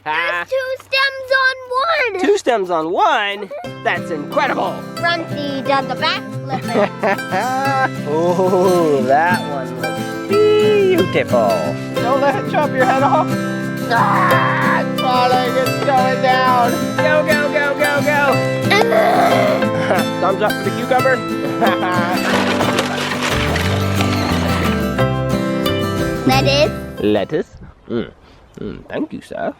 There's 2 stems on one. 2 stems on one? That's incredible. Fronty does the back flip. Oh, that one looks beautiful. Don't let it chop your head off. Ah, it's falling, it's going down. Go, go, go, go, go. Thumbs up for the cucumber. Lettuce. Lettuce. Thank you, sir.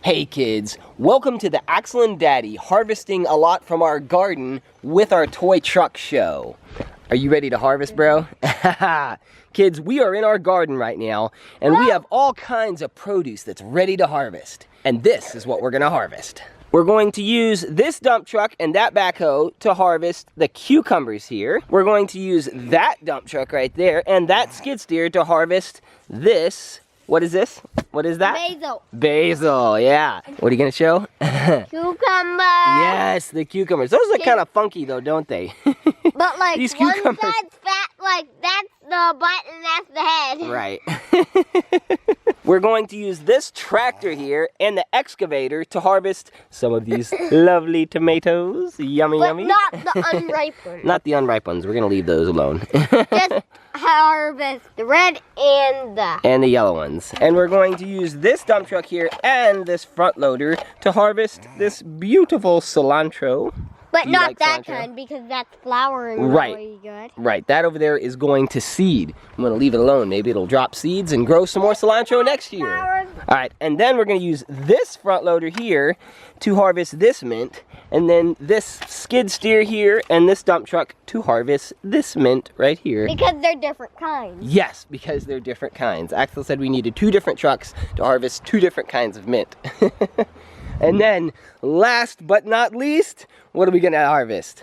Hey kids, welcome to the Axel and Daddy harvesting a lot from our garden with our toy truck show. Are you ready to harvest, bro? Kids, we are in our garden right now, and we have all kinds of produce that's ready to harvest. And this is what we're gonna harvest. We're going to use this dump truck and that backhoe to harvest the cucumbers here. We're going to use that dump truck right there and that skid steer to harvest this. What is this? What is that? Basil. Basil, yeah. What are you gonna show? Cucumber. Yes, the cucumbers. Those look kind of funky though, don't they? But like These one cucumbers. side's fat, like that's the butt and that's the head. Right. We're going to use this tractor here and the excavator to harvest some of these lovely tomatoes. Yummy, But yummy. not the unripe ones. Not the unripe ones. We're gonna leave those alone. Just harvest the red and the... And the yellow ones. And we're going to use this dump truck here and this front loader to harvest this beautiful cilantro. But Do you not like that cilantro? kind because that's flowering Right. really good. Right, that over there is going to seed. I'm gonna leave it alone. Maybe it'll drop seeds and grow some more cilantro next year. All right, and then we're gonna use this front loader here to harvest this mint, and then this skid steer here and this dump truck to harvest this mint right here. Because they're different kinds. Yes, because they're different kinds. Axel said we needed 2 different trucks to harvest 2 different kinds of mint. And then, last but not least, what are we gonna harvest?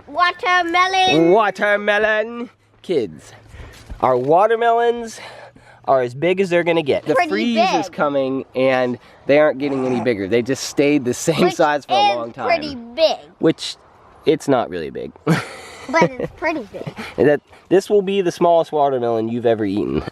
Watermelon. Watermelon. Kids, our watermelons are as big as they're gonna get. The Pretty freeze big. is coming and they aren't getting any bigger. They just stayed the same Which size for a is long time. pretty big. Which, it's not really big. But it's pretty big. This will be the smallest watermelon you've ever eaten.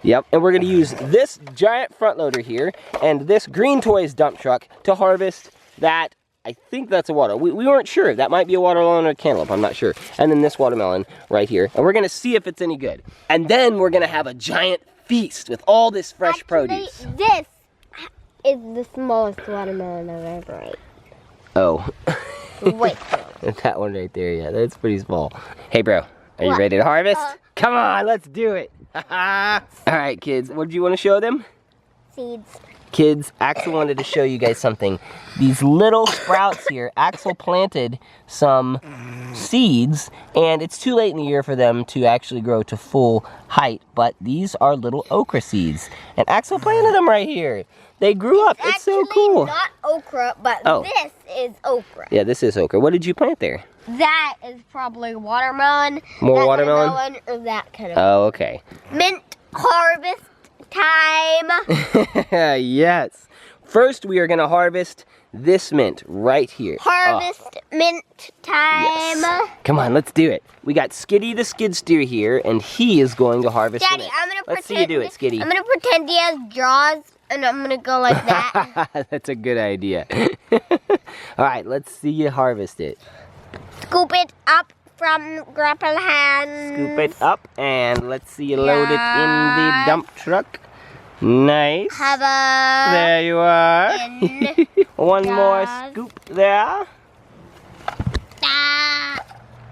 Yep, and we're gonna use this giant front loader here and this Green Toys dump truck to harvest that. I think that's a water. We weren't sure. That might be a watermelon or a cantaloupe. I'm not sure. And then this watermelon right here. And we're gonna see if it's any good. And then we're gonna have a giant feast with all this fresh produce. This is the smallest watermelon I've ever ate. Oh. Wait. That one right there, yeah, that's pretty small. Hey bro, are you What? ready to harvest? Come on, let's do it. All right, kids, what did you want to show them? Seeds. Kids, Axel wanted to show you guys something. These little sprouts here, Axel planted some seeds, and it's too late in the year for them to actually grow to full height, but these are little okra seeds, and Axel planted them right here. They grew up. It's so cool. Not okra, but Oh. this is okra. Yeah, this is okra. What did you plant there? That is probably watermelon. More that watermelon? Kind of melon, or that kind of Oh, okay. mint harvest time. Yes. First, we are going to harvest this mint right here. Harvest mint time. Yes. Come on, let's do it. We got Skiddy the skid steer here, and he is going to harvest Daddy, the mint. I'm gonna Let's see pretend. you do it, Skiddy. I'm gonna pretend he has jaws, and I'm gonna go like that. That's a good idea. All right, let's see you harvest it. Scoop it up from grapple hands. Scoop it up, and let's see you load it in the Yes. dump truck. Nice. Have a There you are. in One more Yes. scoop there. da,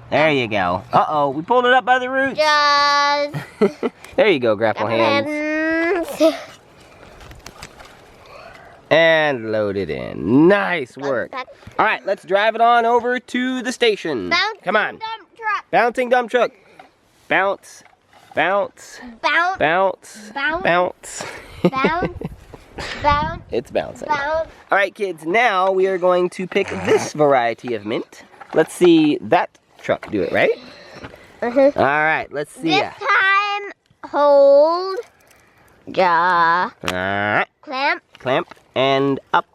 There you go. Uh-oh, we pulled it up by the roots. just There you go, grapple hands. hands. And load it in. Nice work. All right, let's drive it on over to the station. Bouncing Come on. dump truck. Bouncing dump truck. Bounce, bounce, Bounce, bounce, Bounce. bounce. bounce, bounce, It's bouncing. bounce. All right, kids, now we are going to pick this variety of mint. Let's see that truck do it, right? Uh-huh. All right, let's see This ya. time, hold, jaw, All right, clamp, clamp and up.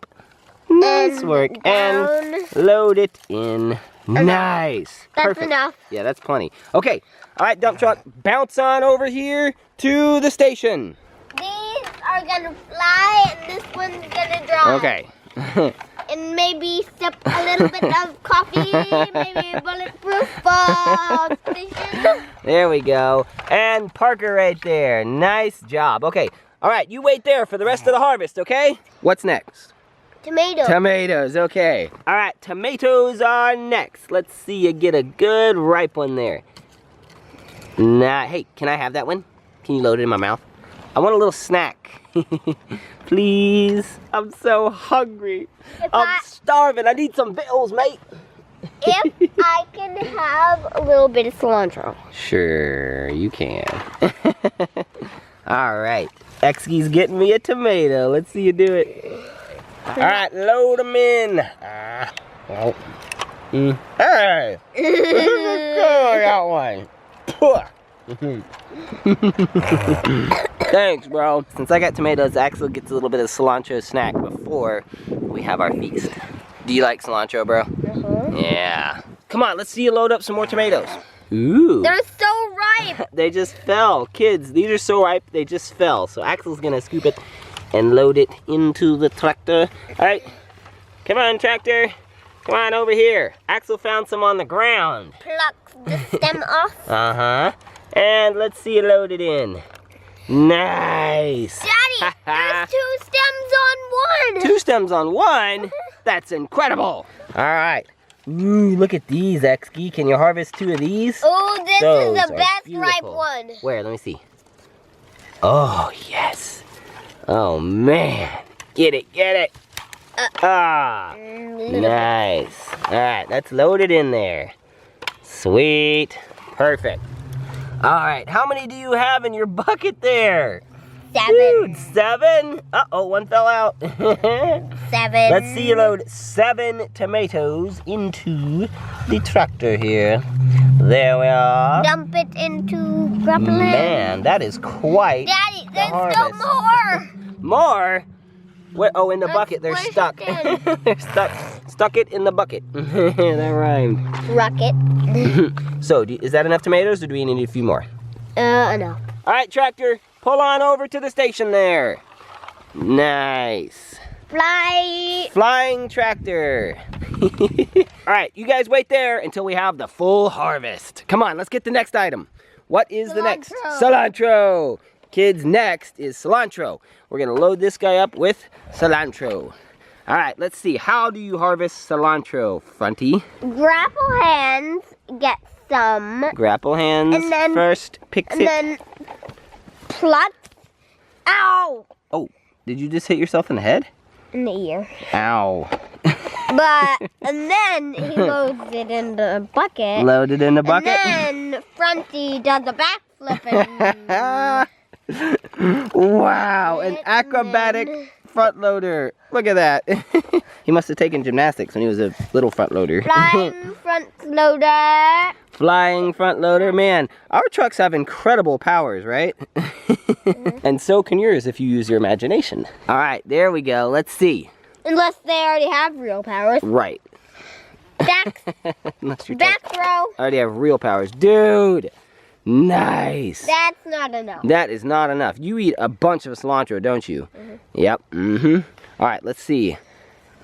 Nice and work. down. And load it in. Nice. That's Perfect. enough. Yeah, that's plenty. Okay. All right, dump truck, bounce on over here to the station. These are are gonna fly, and this one's gonna drop. Okay. And maybe sip a little bit of coffee, maybe bulletproof station. There we go. And Parker right there. Nice job. Okay. All right, you wait there for the rest of the harvest, okay? What's next? Tomatoes. Tomatoes, okay. All right, tomatoes are next. Let's see you get a good ripe one there. Nah, hey, can I have that one? Can you load it in my mouth? I want a little snack. Please. I'm so hungry. I'm starving. I need some bills, mate. If I can have a little bit of cilantro. Sure, you can. All right. Exky's getting me a tomato. Let's see you do it. All right, load them in. Hey! I got one. Thanks, bro. Since I got tomatoes, Axel gets a little bit of cilantro snack before we have our feast. Do you like cilantro, bro? Yeah. Come on, let's see you load up some more tomatoes. Ooh. They're so ripe. They just fell. Kids, these are so ripe, they just fell. So Axel's gonna scoop it and load it into the tractor. All right, come on, tractor. Come on over here. Axel found some on the ground. Pluck the stem off. Uh-huh. And let's see you load it in. Nice. Daddy, there's 2 stems on 1. 2 stems on 1? That's incredible. All right. Ooh, look at these, Exky. Can you harvest 2 of these? Oh, this Those is the are best beautiful. ripe one. Where? Let me see. Oh, yes. Oh, man. Get it, get it. Nice. All right, let's load it in there. Sweet. Perfect. All right, how many do you have in your bucket there? 7. Dude, 7? Uh-oh, 1 fell out. 7. Let's see you load 7 tomatoes into the tractor here. There we are. Dump it into grappling. Man, that is quite Daddy, the there's harvest. still more. More? Where? Oh, in the bucket. They're Let's stuck. push it They're stuck. Stuck it in the bucket. That rhymed. Rocket. So, is that enough tomatoes, or do we need a few more? No. All right, tractor, pull on over to the station there. Nice. Fly. Flying tractor. All right, you guys wait there until we have the full harvest. Come on, let's get the next item. What is the next? Cilantro. Kids, next is cilantro. We're gonna load this guy up with cilantro. All right, let's see. How do you harvest cilantro, Fronty? Grapple hands get some. Grapple hands And then- first. Picks And it. then pluck. Ow! Oh, did you just hit yourself in the head? In the ear. Ow. And then he loads it in the bucket. Load it in the bucket. And then Fronty does a backflip. Wow, an acrobatic front loader. Look at that. He must have taken gymnastics when he was a little front loader. Flying front loader. Flying front loader. Man, our trucks have incredible powers, right? And so can yours if you use your imagination. All right, there we go. Let's see. Unless they already have real powers. Right. Back, Unless your back trucks throw. already have real powers. Dude, nice. That's not enough. That is not enough. You eat a bunch of cilantro, don't you? Yep. All right, let's see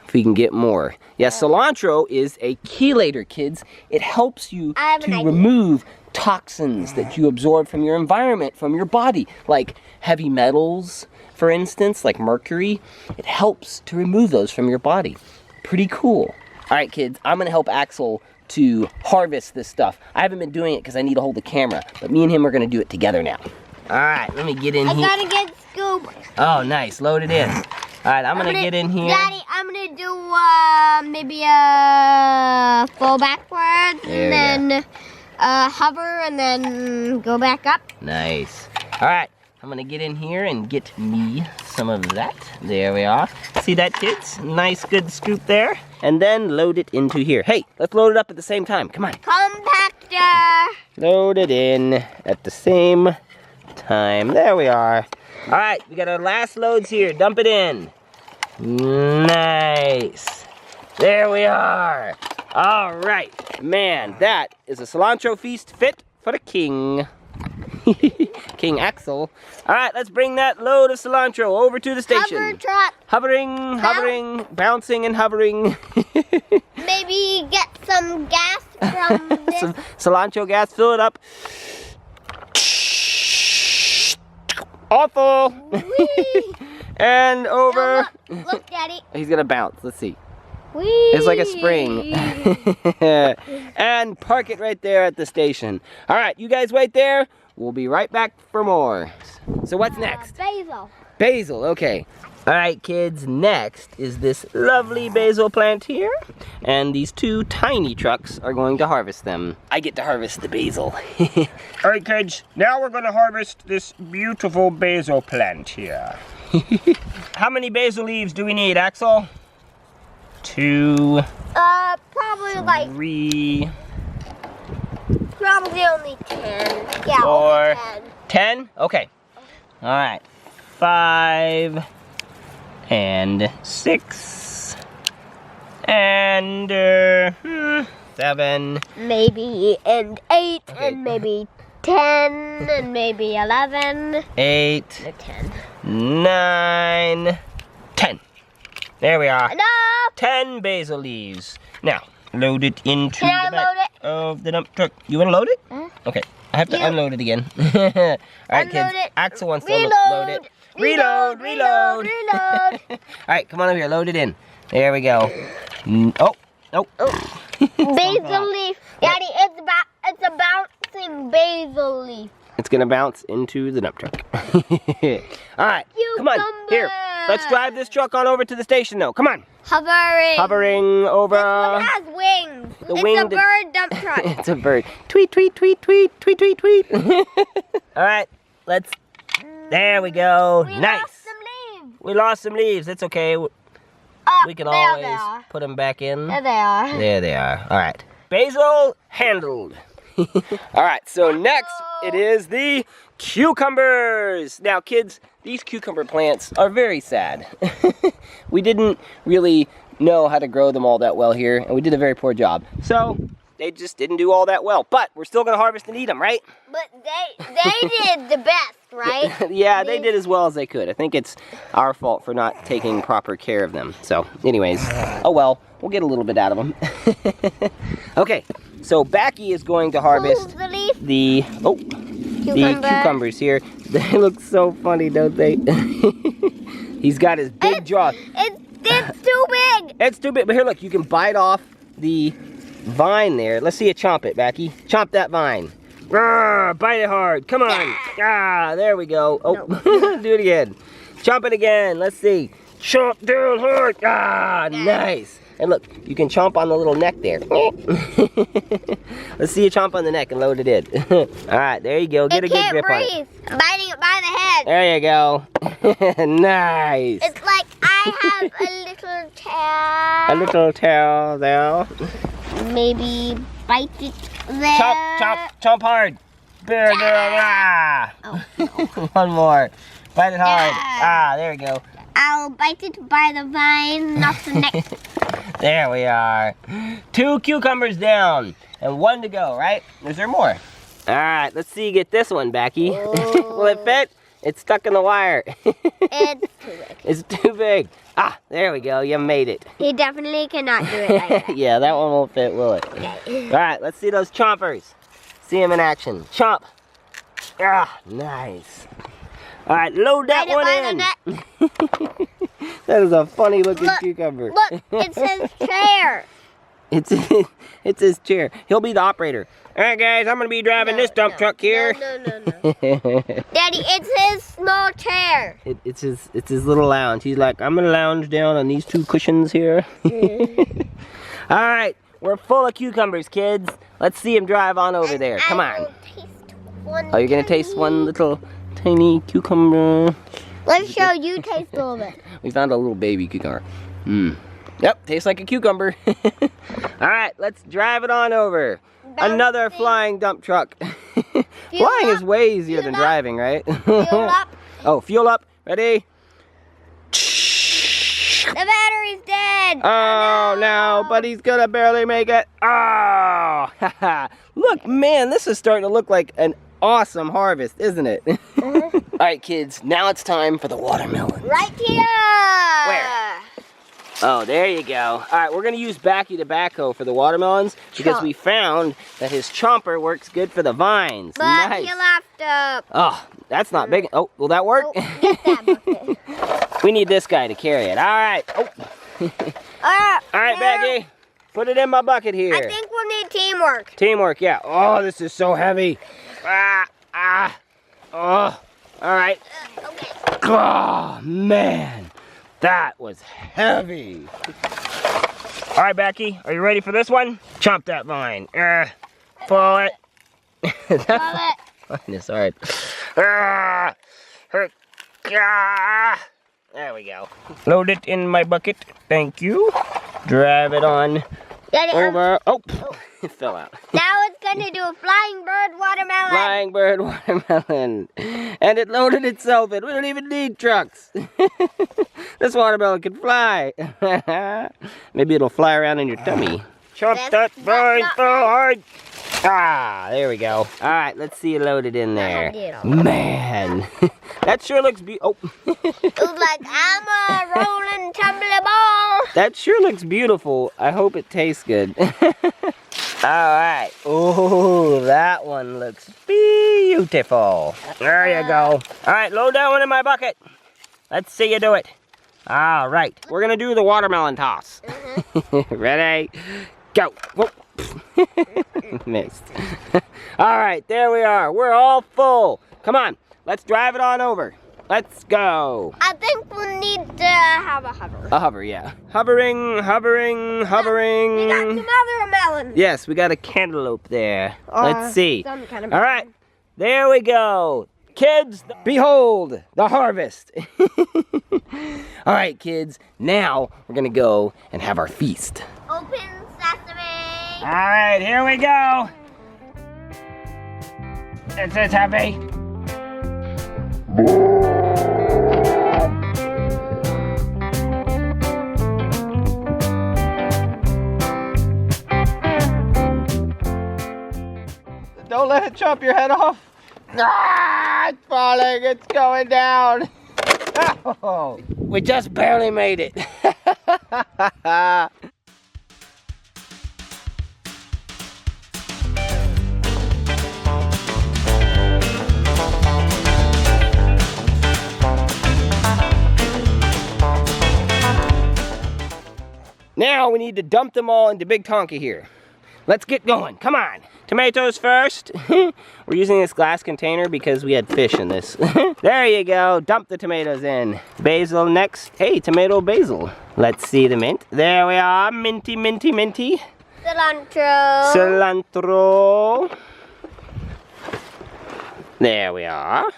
if we can get more. Yeah, cilantro is a chelator, kids. It helps you I have an to idea. remove toxins that you absorb from your environment, from your body, like heavy metals, for instance, like mercury. It helps to remove those from your body. Pretty cool. All right, kids, I'm gonna help Axel to harvest this stuff. I haven't been doing it because I need to hold the camera, but me and him are gonna do it together now. All right, let me get in I here. gotta get scoop. Oh, nice, load it in. All right, I'm gonna get in here. Daddy, I'm gonna do maybe a fall backwards There and then hover and then go back up. Nice. All right, I'm gonna get in here and get me some of that. There we are. See that, kids? Nice, good scoop there. And then load it into here. Hey, let's load it up at the same time. Come on. Compactor. Load it in at the same time. There we are. All right, we got our last loads here. Dump it in. Nice. There we are. All right. Man, that is a cilantro feast fit for the king. King Axel. All right, let's bring that load of cilantro over to the station. Hover truck. Hovering, bouncing and hovering. Maybe get some gas from this. Some cilantro gas, fill it up. Awful. And over. Look, Daddy. He's gonna bounce. Let's see. Whee. It's like a spring. And park it right there at the station. All right, you guys wait there. We'll be right back for more. So what's next? Basil. Basil, okay. All right, kids, next is this lovely basil plant here. And these two tiny trucks are going to harvest them. I get to harvest the basil. All right, kids, now we're gonna harvest this beautiful basil plant here. How many basil leaves do we need, Axel? 2, Probably like 3, probably only 10. Yeah, 4, only 10. 10? Okay. All right. 5 and 6 and 7. Maybe and 8 Okay. and maybe 10 and maybe 11. 8, Or 10. 9, 10. There we are. Enough! 10 basil leaves. Now, load it into Can I the back load it? of the dump truck. You want to load it? Okay. I have to Yeah. unload it again. All right, Unload kids. it. Axel wants to Reload. load it. Reload. Reload. All right, come on over here. Load it in. There we go. Oh. Basil leaf. Daddy, it's a bouncing basil leaf. It's gonna bounce into the dump truck. All right, come on, here. Let's drive this truck on over to the station though. Come on. Hovering. Hovering over. This one has wings. the It's a winged- bird dump truck. It's a bird. Tweet, tweet, tweet, tweet, tweet, tweet, tweet. All right, let's. There we go. We Nice. lost some leaves. We lost some leaves. It's okay. We can there always they are. put them back in. There they are. There they are. All right. Basil handled. All right, so next it is the cucumbers. Now, kids, these cucumber plants are very sad. We didn't really know how to grow them all that well here, and we did a very poor job. So they just didn't do all that well. But we're still gonna harvest and eat them, right? But they did the best, right? Yeah, they did as well as they could. I think it's our fault for not taking proper care of them. So, anyways, oh well, we'll get a little bit out of them. Okay, so Backy is going to harvest the leaf. the cucumbers here. They look so funny, don't they? He's got his big jaw. It's too big. It's too big, but here, look, you can bite off the vine there. Let's see you chomp it, Backy. Chomp that vine. Rawr, bite it hard. Come on. Ah, there we go. Oh, do it again. Chomp it again. Let's see. Chomp down hard. Ah, nice. And look, you can chomp on the little neck there. Let's see you chomp on the neck and load it in. All right, there you go. Get a good grip on it. I'm biting it by the head. There you go. Nice. It's like I have a little tail. A little tail there. Maybe bite it there. Chomp, chomp, chomp hard. There, ah. Oh, no. One more. Bite it hard. Yeah. Ah, there we go. I'll bite it by the vine, not the neck. There we are. 2 cucumbers down and 1 to go, right? Is there more? All right, let's see you get this one, Backy. Will it fit? It's stuck in the wire. It's too big. It's too big. Ah, there we go. You made it. He definitely cannot do it like that. Yeah, that one won't fit, will it? All right, let's see those chompers. See them in action. Chomp. Ah, nice. All right, load that Bite it one by the in. neck. That is a funny looking Look, cucumber. Look, it says chair. It's his chair. He'll be the operator. All right, guys, I'm going to be driving this dump truck here. No. Daddy, it's his small chair. It's his little lounge. He's like, I'm gonna lounge down on these 2 cushions here. All right, we're full of cucumbers, kids. Let's see him drive on over there. Come I on. will taste one Oh, you're gonna taste one little tiny cucumber. Let's show you taste a little bit. We found a little baby cucumber. Yep, tastes like a cucumber. All right, let's drive it on over. Another Bouncing. flying dump truck. Flying is way easier than Fuel up. driving, right? Fuel up. Oh, fuel up. Ready? The battery's dead. Oh no, but he's gonna barely make it. Oh, look, man, this is starting to look like an awesome harvest, isn't it? All right, kids, now it's time for the watermelon. Right here. Where? Oh, there you go. All right, we're gonna use Backy to backhoe for the watermelons because we found that his chomper works good for the vines. But Nice. he'll have to... Oh, that's not big. Oh, will that work? Oh, get that bucket. We need this guy to carry it. All right. Oh. All right, Backy, put it in my bucket here. I think we'll need teamwork. Teamwork, yeah. Oh, this is so heavy. Oh, all right. Okay. Oh, man, that was heavy. All right, Becky, are you ready for this one? Chomp that vine. Pull it. That vine is hard. There we go. Load it in my bucket. Thank you. Drive it on over. Oh, It fell out. Now it's gonna do a flying bird watermelon. Flying bird watermelon. And it loaded itself in. We don't even need trucks. This watermelon can fly. Maybe it'll fly around in your tummy. chomp that vine so hard. Ah, there we go. All right, let's see it loaded in there. Yeah. Man, that sure looks beautiful. Oh. It was like I'm a rolling tumbly ball. That sure looks beautiful. I hope it tastes good. All right. Oh, that one looks beautiful. There you go. All right, load that one in my bucket. Let's see you do it. All right, we're gonna do the watermelon toss. Ready? Go. Whoop. Missed. All right, there we are. We're all full. Come on, let's drive it on over. Let's go. I think we'll need to have a hover. A hover, yeah. Hovering, hovering, hovering. We got some other melons. Yes, we got a cantaloupe there. Let's see. Some kind of All right, there we go. Kids, behold the harvest. All right, kids, now we're gonna go and have our feast. Open sesame. All right, here we go. It's heavy. Don't let it chop your head off. Ah, it's falling, it's going down. Oh, we just barely made it. Now we need to dump them all into Big Tonka here. Let's get going, come on. Tomatoes first. We're using this glass container because we had fish in this. There you go, dump the tomatoes in. Basil next. Hey, tomato basil. Let's see the mint. There we are, minty, minty, minty. Cilantro. Cilantro. There we are.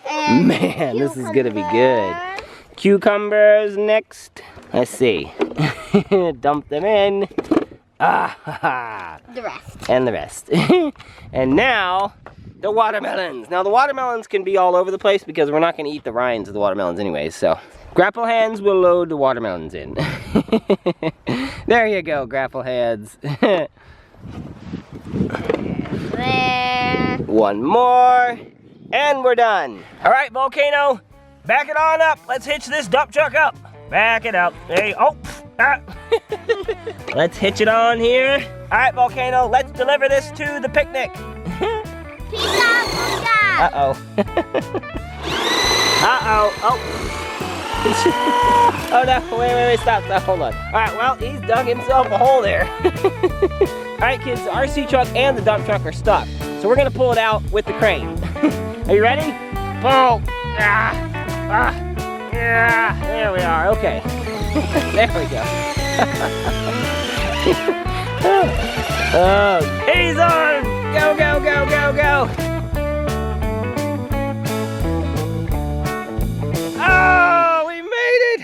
And Man, this is gonna be good. Cucumbers next. Let's see. Dump them in. Ah, ha, ha. The rest. And the rest. And now, the watermelons. Now, the watermelons can be all over the place because we're not going to eat the rinds of the watermelons anyway. So, grapple hands will load the watermelons in. There you go, grapple hands. There. One more, and we're done. All right, Volcano, back it on up. Let's hitch this dump truck up. Back it up. Hey, oh. Let's hitch it on here. All right, Volcano, let's deliver this to the picnic. Pizza. Uh-oh. Uh-oh. Oh. Oh, no. Wait. Stop. Hold on. All right, well, he's dug himself a hole there. All right, kids, the RC truck and the dump truck are stuck. So we're going to pull it out with the crane. Are you ready? Pull. Yeah, there we are. Okay. There we go. Oh, he's on! Go! Oh, we made it!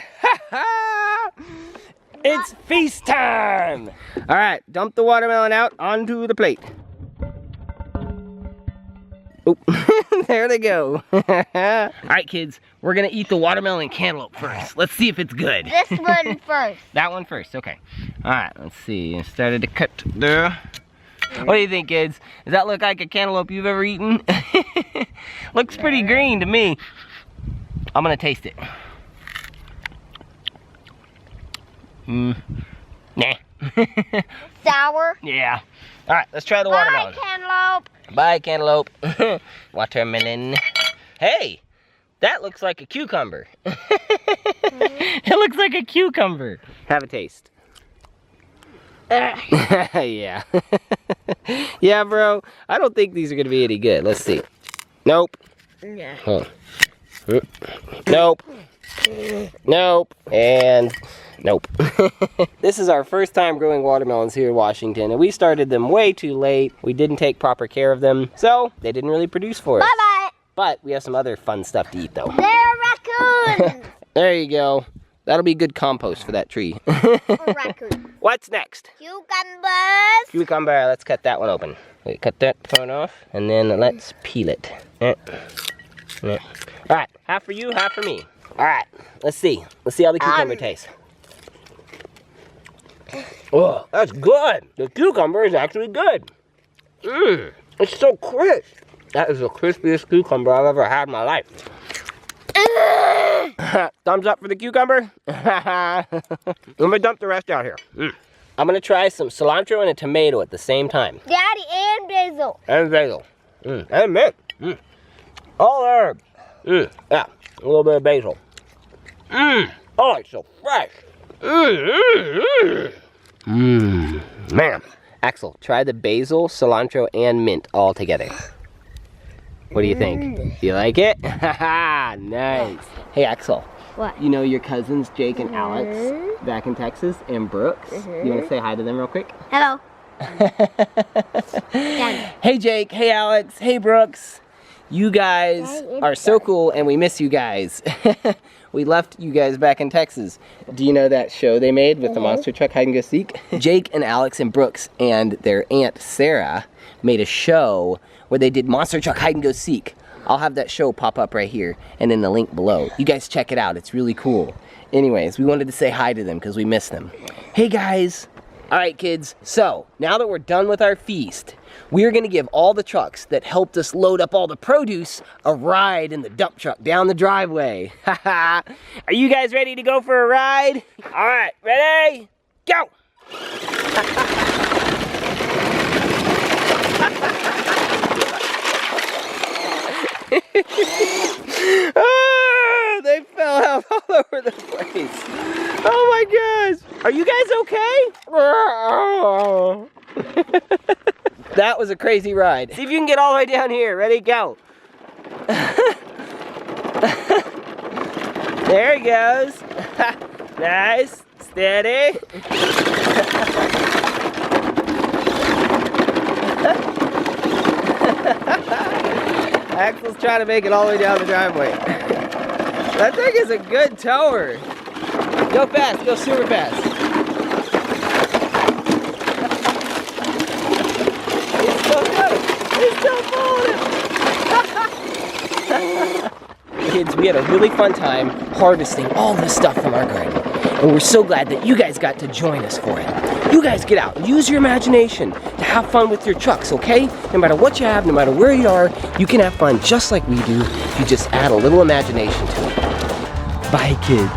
It's feast time! All right, dump the watermelon out onto the plate. Oh, there they go. All right, kids, we're gonna eat the watermelon cantaloupe first. Let's see if it's good. This one first. That one first, okay. All right, let's see. I started to cut there. What do you think, kids? Does that look like a cantaloupe you've ever eaten? Looks pretty green to me. I'm gonna taste it. Nah. Sour. Yeah. All right, let's try the watermelon. Bye, cantaloupe. Bye, cantaloupe. Watermelon. Hey, that looks like a cucumber. It looks like a cucumber. Have a taste. Yeah. Yeah, bro. I don't think these are gonna be any good. Let's see. Nope. Yeah. Huh. Nope. Nope. And nope. This is our first time growing watermelons here in Washington, and we started them way too late. We didn't take proper care of them, so they didn't really produce for us. Bye-bye. But we have some other fun stuff to eat, though. They're raccoons. There you go. That'll be good compost for that tree. Or raccoon. What's next? Cucumbers. Cucumber. Let's cut that one open. Wait, cut that part off, and then let's peel it. All right, half for you, half for me. All right, let's see. Let's see how the cucumber tastes. Oh, that's good. The cucumber is actually good. Mmm, it's so crisp. That is the crispiest cucumber I've ever had in my life. Thumbs up for the cucumber. Let me dump the rest out here. I'm gonna try some cilantro and a tomato at the same time. Daddy, and basil. And basil. And mint. All herbs. Yeah, a little bit of basil. Oh, it's so fresh. Man. Axel, try the basil, cilantro, and mint all together. What do you think? You like it? Nice. Hey, Axel. What? You know your cousins, Jake and Alex, back in Texas, and Brooks? You want to say hi to them real quick? Hello. Hey, Jake. Hey, Alex. Hey, Brooks. You guys are so cool, and we miss you guys. We left you guys back in Texas. Do you know that show they made with the monster truck hide and go seek? Jake and Alex and Brooks and their aunt Sarah made a show where they did monster truck hide and go seek. I'll have that show pop up right here and in the link below. You guys check it out. It's really cool. Anyways, we wanted to say hi to them because we miss them. Hey, guys. All right, kids. So now that we're done with our feast, we are going to give all the trucks that helped us load up all the produce a ride in the dump truck down the driveway. Are you guys ready to go for a ride? All right, ready? Go! Oh, they fell out all over the place. Oh my gosh. Are you guys okay? That was a crazy ride. See if you can get all the way down here. Ready, go. There he goes. Nice, steady. Axel's trying to make it all the way down the driveway. That thing is a good tower. Go fast, go super fast. He's still good. He's still falling. Kids, we had a really fun time harvesting all this stuff from our garden. And we're so glad that you guys got to join us for it. You guys get out and use your imagination to have fun with your trucks, okay? No matter what you have, no matter where you are, you can have fun just like we do if you just add a little imagination to it. Bye, kids.